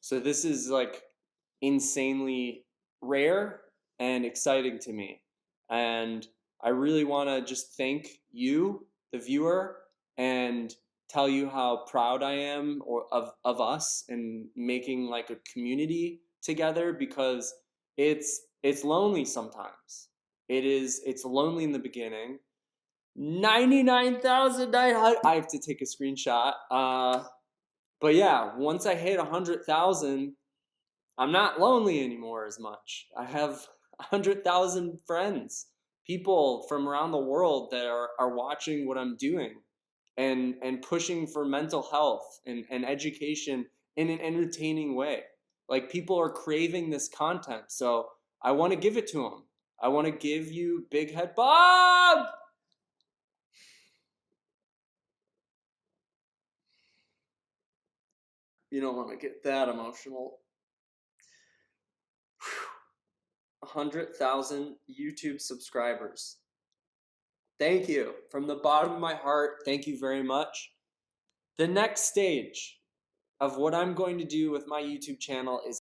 So this is like insanely rare and exciting to me. And I really want to just thank you, the viewer, and tell you how proud I am of us and making like a community together, because it's lonely sometimes. It's lonely in the beginning. 99,900. I have to take a screenshot. But yeah, once I hit 100,000, I'm not lonely anymore as much. I have 100,000 friends, people from around the world that are watching what I'm doing and pushing for mental health and education in an entertaining way. Like, people are craving this content, so I want to give it to them. I want to give you Big Head Bob! You don't want to get that emotional. 100,000 YouTube subscribers. Thank you. From the bottom of my heart, thank you very much. The next stage of what I'm going to do with my YouTube channel is